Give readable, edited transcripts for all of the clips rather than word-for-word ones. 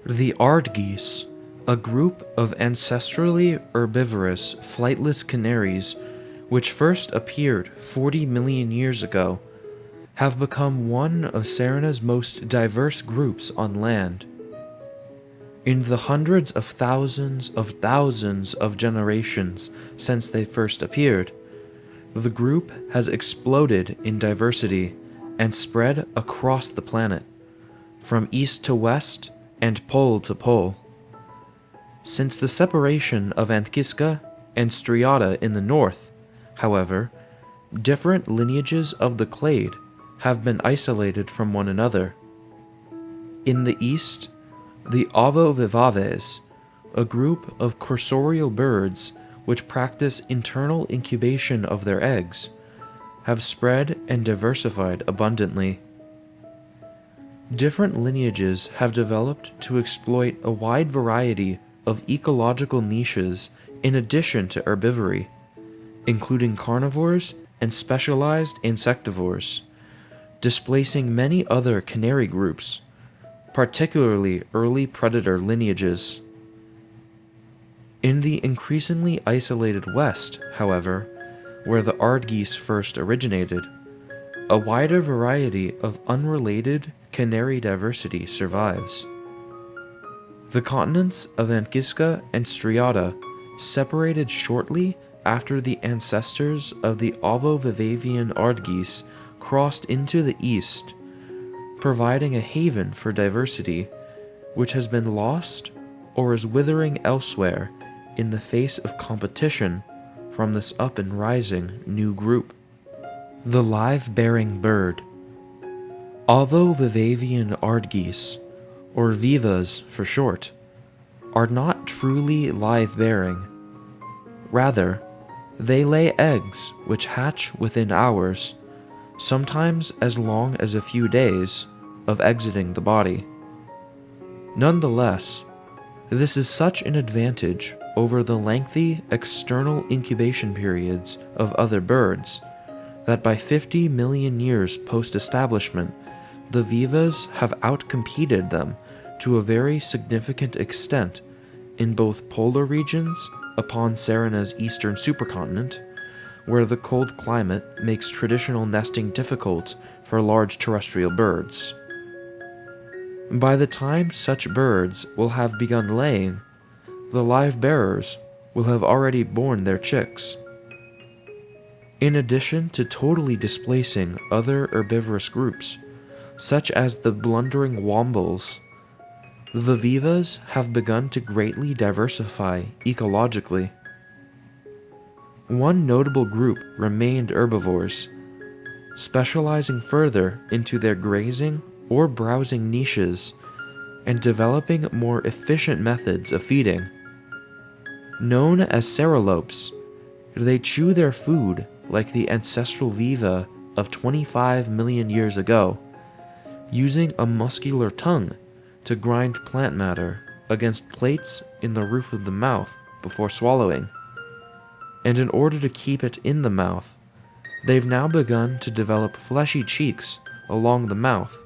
The aardgeese, a group of ancestrally herbivorous flightless canaries which first appeared 40 million years ago, have become one of Serina's most diverse groups on land. In the hundreds of thousands of generations since they first appeared, the group has exploded in diversity and spread across the planet, from east to west and pole to pole. Since the separation of Ankiska and Striata in the north, however, different lineages of the clade have been isolated from one another. In the east, the ovovivaves, a group of cursorial birds which practice internal incubation of their eggs, have spread and diversified abundantly. Different lineages have developed to exploit a wide variety of ecological niches in addition to herbivory, including carnivores and specialized insectivores, displacing many other canary groups, particularly early predator lineages. In the increasingly isolated West, however, where the aardgeese first originated, a wider variety of unrelated canary diversity survives. The continents of Ankiska and Striata separated shortly after the ancestors of the ovovivavian aardgeese crossed into the east, providing a haven for diversity which has been lost or is withering elsewhere in the face of competition from this up and rising new group. The live-bearing bird. Ovovivavian aardgeese, or Vivas for short, are not truly live-bearing. Rather, they lay eggs which hatch within hours, sometimes as long as a few days, of exiting the body. Nonetheless, this is such an advantage over the lengthy external incubation periods of other birds that by 50 million years post-establishment, the Vivas have outcompeted them to a very significant extent in both polar regions upon Serina's eastern supercontinent, where the cold climate makes traditional nesting difficult for large terrestrial birds. By the time such birds will have begun laying, the live bearers will have already borne their chicks. In addition to totally displacing other herbivorous groups, such as the blundering wombles, the Vivas have begun to greatly diversify ecologically. One notable group remained herbivores, specializing further into their grazing or browsing niches and developing more efficient methods of feeding. Known as ceralopes, they chew their food like the ancestral Viva of 25 million years ago, using a muscular tongue to grind plant matter against plates in the roof of the mouth before swallowing. And in order to keep it in the mouth, they've now begun to develop fleshy cheeks along the mouth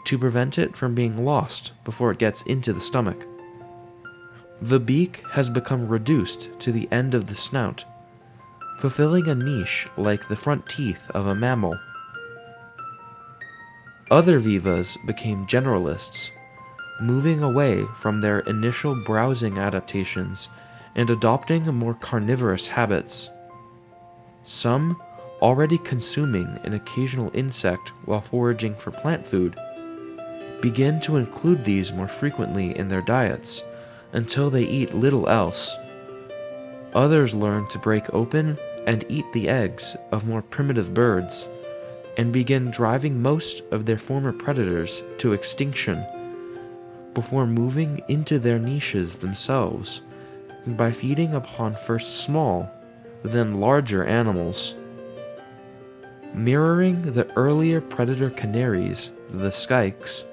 to prevent it from being lost before it gets into the stomach. The beak has become reduced to the end of the snout, fulfilling a niche like the front teeth of a mammal. Other Vivas became generalists, moving away from their initial browsing adaptations and adopting more carnivorous habits. Some, already consuming an occasional insect while foraging for plant food, begin to include these more frequently in their diets until they eat little else. Others learn to break open and eat the eggs of more primitive birds and begin driving most of their former predators to extinction before moving into their niches themselves by feeding upon first small, then larger animals. Mirroring the earlier predator canaries, the skikes,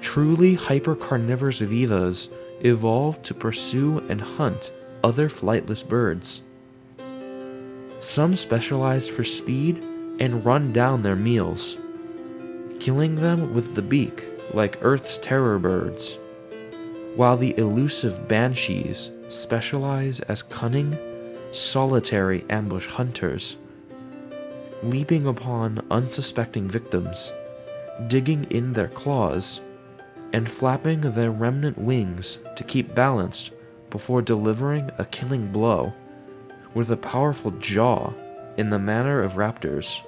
truly hypercarnivorous Vivas evolved to pursue and hunt other flightless birds. Some specialized for speed and run down their meals, killing them with the beak like Earth's terror birds. while the elusive banshees specialize as cunning, solitary ambush hunters, leaping upon unsuspecting victims, digging in their claws, and flapping their remnant wings to keep balanced before delivering a killing blow with a powerful jaw in the manner of raptors.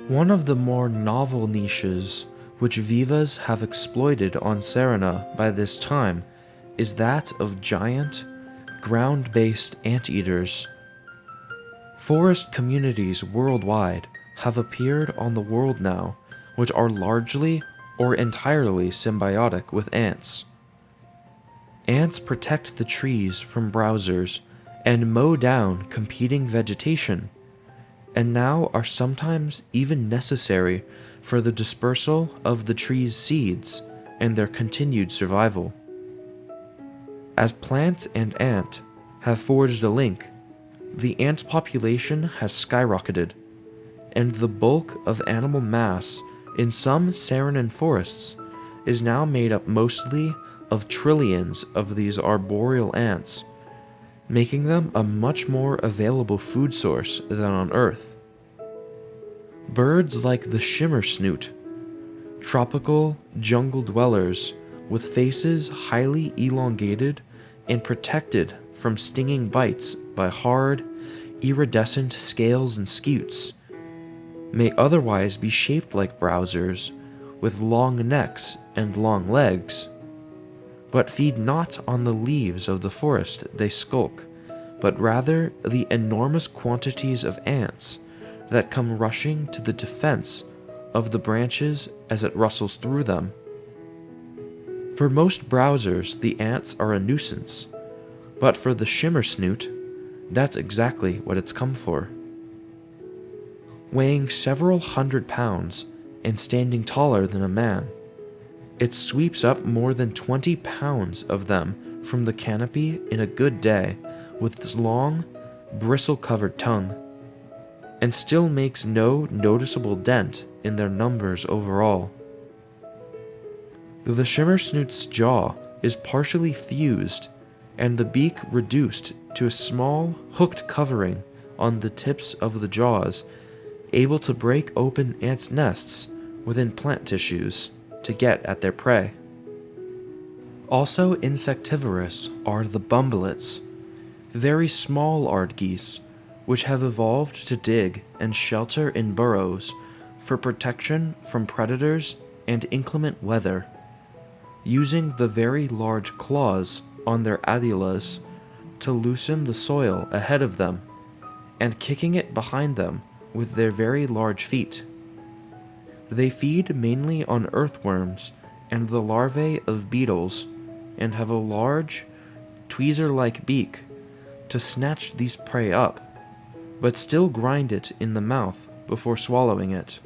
One of the more novel niches which Vivas have exploited on Serina by this time is that of giant, ground-based anteaters. Forest communities worldwide have appeared on the world now which are largely or entirely symbiotic with ants. Ants protect the trees from browsers and mow down competing vegetation, and now are sometimes even necessary for the dispersal of the tree's seeds and their continued survival. As plant and ant have forged a link, the ant population has skyrocketed, and the bulk of animal mass in some Serina forests is now made up mostly of trillions of these arboreal ants, making them a much more available food source than on Earth. Birds like the shimmer snoot, tropical jungle dwellers with faces highly elongated and protected from stinging bites by hard, iridescent scales and scutes, may otherwise be shaped like browsers with long necks and long legs, but feed not on the leaves of the forest they skulk, but rather the enormous quantities of ants that come rushing to the defense of the branches as it rustles through them. For most browsers, the ants are a nuisance, but for the shimmer snoot, that's exactly what it's come for. Weighing several hundred pounds and standing taller than a man, it sweeps up more than 20 pounds of them from the canopy in a good day with its long, bristle-covered tongue, and still makes no noticeable dent in their numbers overall. The shimmer snoot's jaw is partially fused and the beak reduced to a small, hooked covering on the tips of the jaws, able to break open ants' nests within plant tissues to get at their prey. Also insectivorous are the bumblets, very small aardgeese, which have evolved to dig and shelter in burrows for protection from predators and inclement weather, using the very large claws on their adulas to loosen the soil ahead of them and kicking it behind them with their very large feet. They feed mainly on earthworms and the larvae of beetles and have a large, tweezer-like beak to snatch these prey up, but still grind it in the mouth before swallowing it.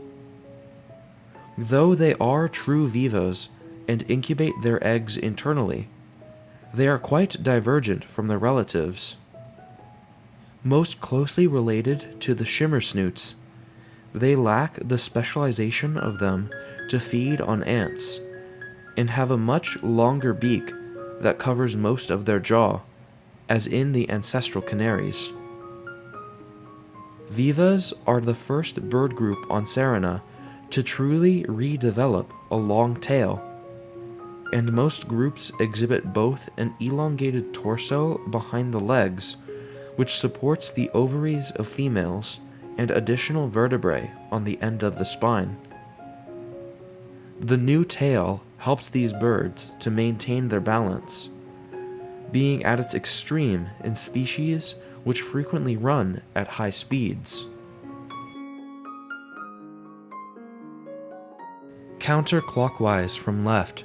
Though they are true vivas and incubate their eggs internally, they are quite divergent from their relatives. Most closely related to the shimmer snoots, they lack the specialization of them to feed on ants, and have a much longer beak that covers most of their jaw, as in the ancestral canaries. Vivas are the first bird group on Serina to truly redevelop a long tail, and most groups exhibit both an elongated torso behind the legs, which supports the ovaries of females, and additional vertebrae on the end of the spine. The new tail helps these birds to maintain their balance, being at its extreme in species which frequently run at high speeds. Counterclockwise from left,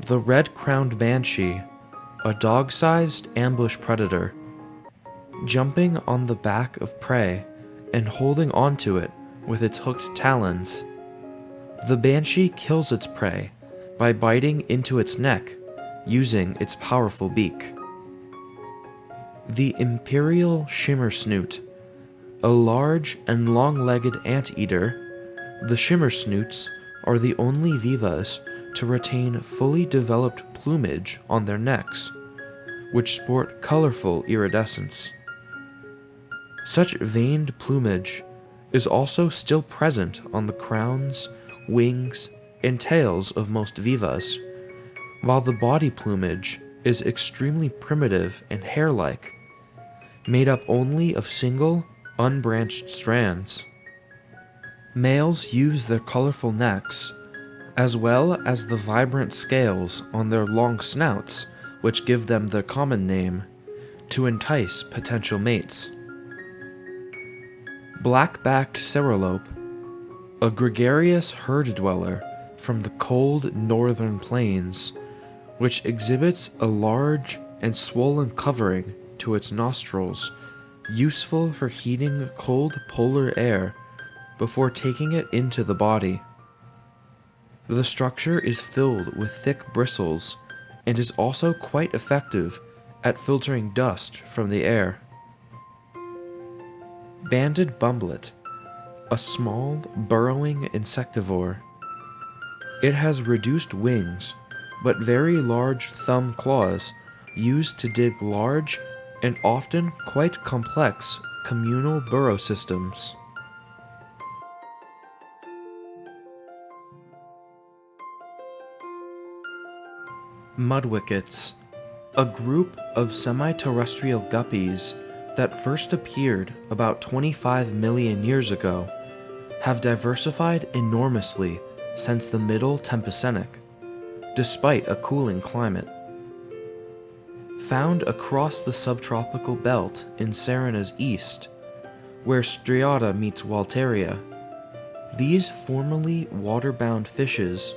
the red-crowned banshee, a dog-sized ambush predator, jumping on the back of prey and holding onto it with its hooked talons. The banshee kills its prey by biting into its neck using its powerful beak. The imperial shimmer snoot, a large and long-legged anteater, the shimmer snoots are the only vivas to retain fully developed plumage on their necks, which sport colorful iridescence. Such veined plumage is also still present on the crowns, wings, and tails of most vivas, while the body plumage is extremely primitive and hair-like, made up only of single, unbranched strands. Males use their colorful necks, as well as the vibrant scales on their long snouts, which give them their common name, to entice potential mates. Black-backed ceralope, a gregarious herd dweller from the cold northern plains, which exhibits a large and swollen covering to its nostrils, useful for heating cold polar air before taking it into the body. The structure is filled with thick bristles and is also quite effective at filtering dust from the air. Banded bumblet, a small, burrowing insectivore. It has reduced wings, but very large thumb claws used to dig large and often quite complex communal burrow systems. Mudwickets, a group of semi-terrestrial guppies that first appeared about 25 million years ago, have diversified enormously since the Middle Tempestenic, despite a cooling climate. Found across the subtropical belt in Serina's east, where Striata meets Walteria, these formerly water-bound fishes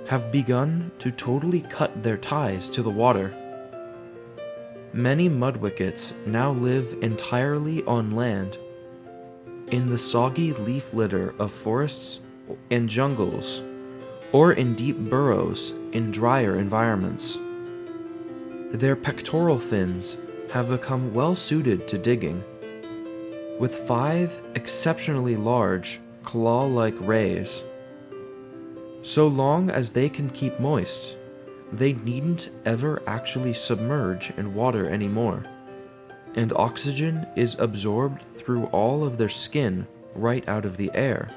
have begun to totally cut their ties to the water. Many mudwickets now live entirely on land, in the soggy leaf litter of forests and jungles, or in deep burrows in drier environments. Their pectoral fins have become well suited to digging, with 5 exceptionally large, claw-like rays. So long as they can keep moist, they needn't ever actually submerge in water anymore, and oxygen is absorbed through all of their skin right out of the air,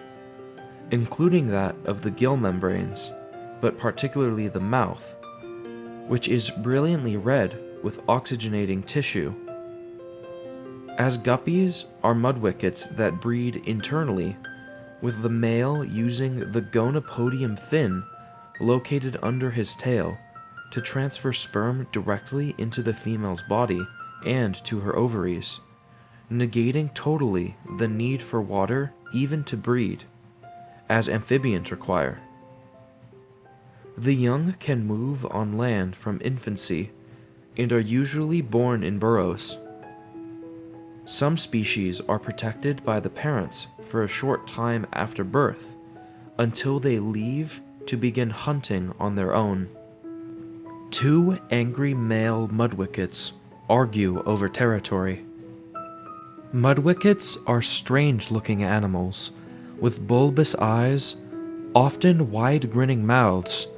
including that of the gill membranes, but particularly the mouth, which is brilliantly red with oxygenating tissue. As guppies are mudwickets that breed internally, with the male using the gonopodium fin located under his tail to transfer sperm directly into the female's body and to her ovaries, negating totally the need for water even to breed, as amphibians require. The young can move on land from infancy and are usually born in burrows. Some species are protected by the parents for a short time after birth, until they leave to begin hunting on their own. 2 angry male mudwickets argue over territory. Mudwickets are strange-looking animals, with bulbous eyes, often wide-grinning mouths,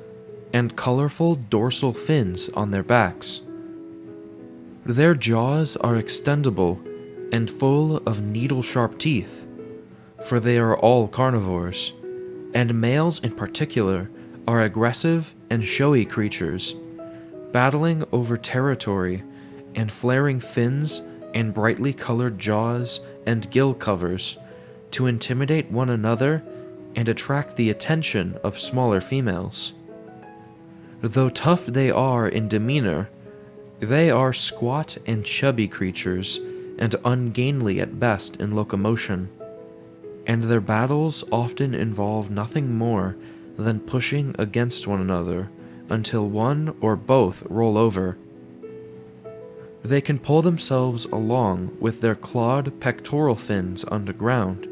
and colorful dorsal fins on their backs. Their jaws are extendable and full of needle-sharp teeth, for they are all carnivores, and males in particular are aggressive and showy creatures, battling over territory and flaring fins and brightly colored jaws and gill covers to intimidate one another and attract the attention of smaller females. Though tough they are in demeanor, they are squat and chubby creatures and ungainly at best in locomotion, and their battles often involve nothing more than pushing against one another until one or both roll over. They can pull themselves along with their clawed pectoral fins underground,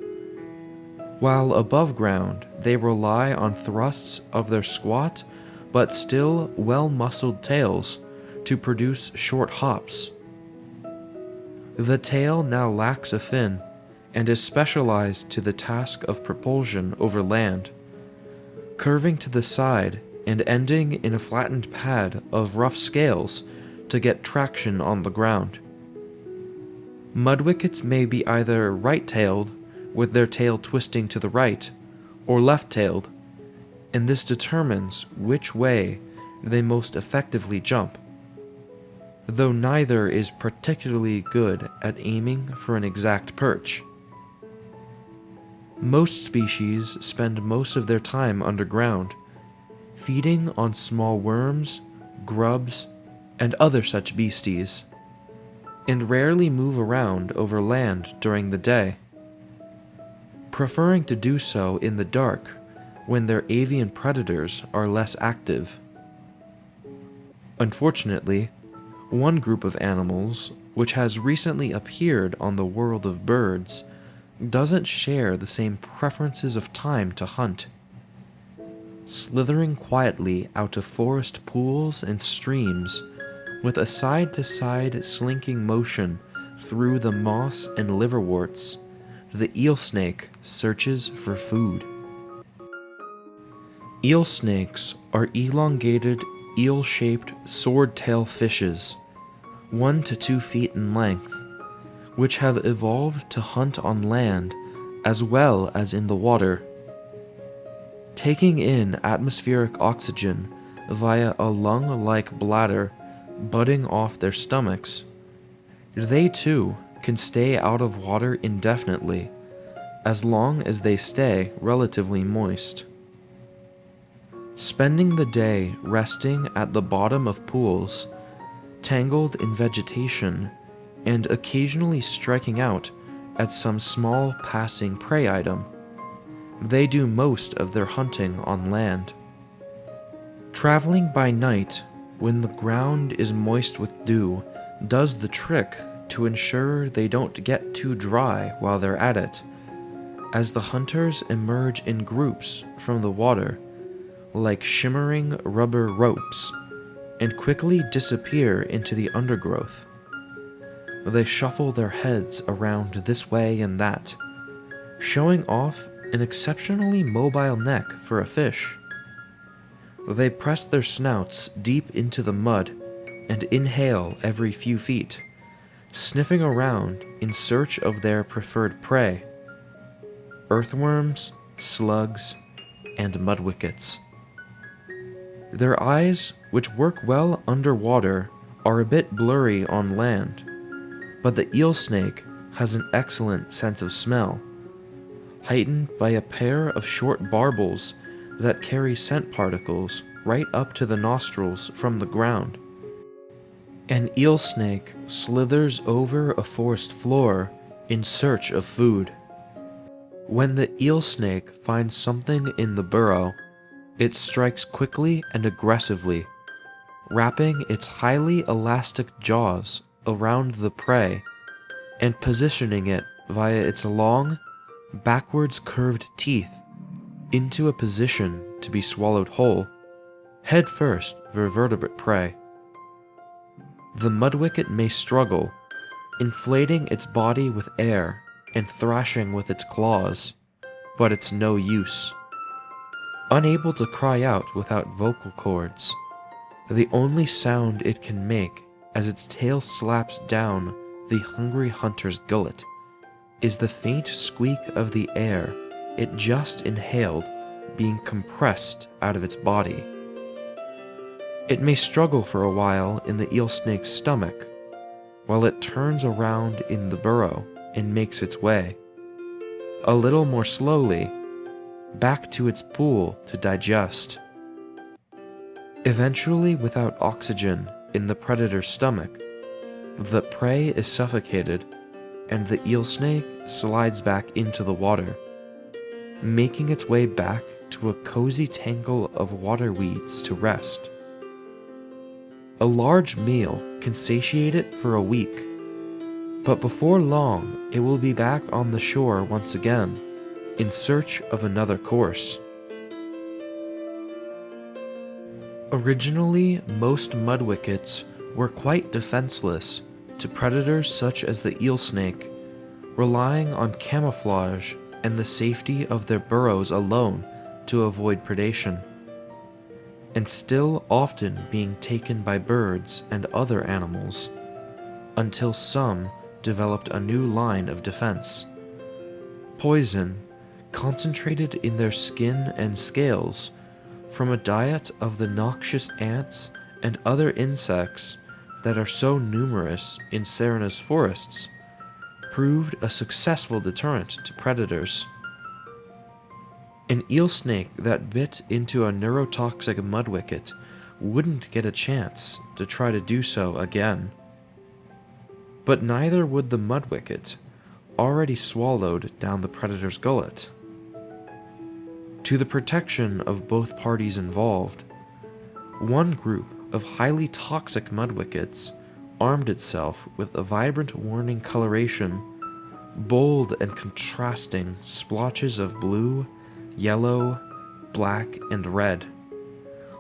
while above ground they rely on thrusts of their squat but still well-muscled tails to produce short hops. The tail now lacks a fin and is specialized to the task of propulsion over land, curving to the side and ending in a flattened pad of rough scales to get traction on the ground. Mudwickets may be either right-tailed, with their tail twisting to the right, or left-tailed, and this determines which way they most effectively jump, though neither is particularly good at aiming for an exact perch. Most species spend most of their time underground, feeding on small worms, grubs, and other such beasties, and rarely move around over land during the day, preferring to do so in the dark when their avian predators are less active. Unfortunately, one group of animals, which has recently appeared on the world of birds, doesn't share the same preferences of time to hunt. Slithering quietly out of forest pools and streams, with a side-to-side slinking motion through the moss and liverworts, the eelsnake searches for food. Eelsnakes are elongated, eel-shaped sword-tail fishes, 1 to 2 feet in length, which have evolved to hunt on land as well as in the water. Taking in atmospheric oxygen via a lung-like bladder budding off their stomachs, they too can stay out of water indefinitely, as long as they stay relatively moist. Spending the day resting at the bottom of pools, tangled in vegetation, and occasionally striking out at some small passing prey item, they do most of their hunting on land. Traveling by night when the ground is moist with dew does the trick to ensure they don't get too dry while they're at it, as the hunters emerge in groups from the water like shimmering rubber ropes and quickly disappear into the undergrowth. They shuffle their heads around this way and that, showing off an exceptionally mobile neck for a fish. They press their snouts deep into the mud and inhale every few feet, sniffing around in search of their preferred prey: earthworms, slugs, and mudwickets. Their eyes, which work well underwater, are a bit blurry on land, but the eelsnake has an excellent sense of smell, heightened by a pair of short barbels that carry scent particles right up to the nostrils from the ground. An eelsnake slithers over a forest floor in search of food. When the eelsnake finds something in the burrow, it strikes quickly and aggressively, wrapping its highly elastic jaws around the prey and positioning it via its long, backwards curved teeth into a position to be swallowed whole, head first for vertebrate prey. The mudwicket may struggle, inflating its body with air and thrashing with its claws, but it's no use. Unable to cry out without vocal cords, the only sound it can make as its tail slaps down the hungry hunter's gullet is the faint squeak of the air it just inhaled being compressed out of its body. It may struggle for a while in the eelsnake's stomach, while it turns around in the burrow and makes its way, a little more slowly, back to its pool to digest. Eventually, without oxygen in the predator's stomach, the prey is suffocated and the eelsnake slides back into the water, making its way back to a cozy tangle of water weeds to rest. A large meal can satiate it for a week, but before long it will be back on the shore once again, in search of another course. Originally, most mudwickets were quite defenseless to predators such as the eelsnake, relying on camouflage and the safety of their burrows alone to avoid predation. and still often being taken by birds and other animals, until some developed a new line of defense. Poison, concentrated in their skin and scales, from a diet of the noxious ants and other insects that are so numerous in Serina's forests, proved a successful deterrent to predators. An eel snake that bit into a neurotoxic mudwicket wouldn't get a chance to try to do so again. But neither would the mudwicket, already swallowed down the predator's gullet. To the protection of both parties involved, one group of highly toxic mudwickets armed itself with a vibrant warning coloration, bold and contrasting splotches of blue, yellow, black, and red.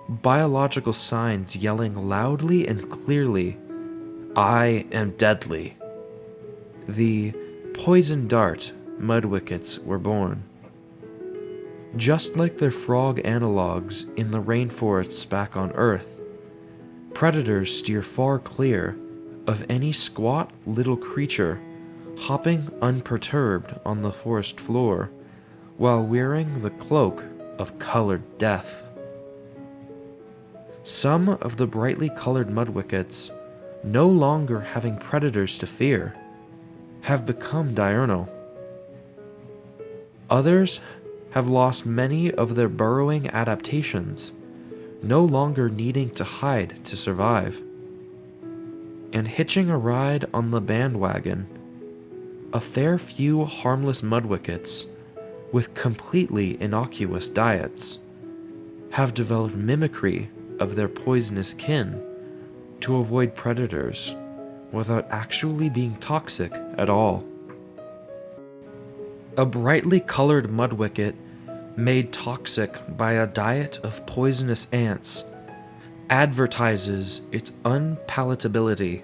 Biological signs yelling loudly and clearly, "I am deadly." The poison dart mudwickets were born. Just like their frog analogues in the rainforests back on Earth, predators steer far clear of any squat little creature hopping unperturbed on the forest floor while wearing the cloak of colored death. Some of the brightly colored mudwickets, no longer having predators to fear, have become diurnal. Others have lost many of their burrowing adaptations, no longer needing to hide to survive. And hitching a ride on the bandwagon, a fair few harmless mudwickets with completely innocuous diets have developed mimicry of their poisonous kin to avoid predators without actually being toxic at all. A brightly colored mudwicket made toxic by a diet of poisonous ants advertises its unpalatability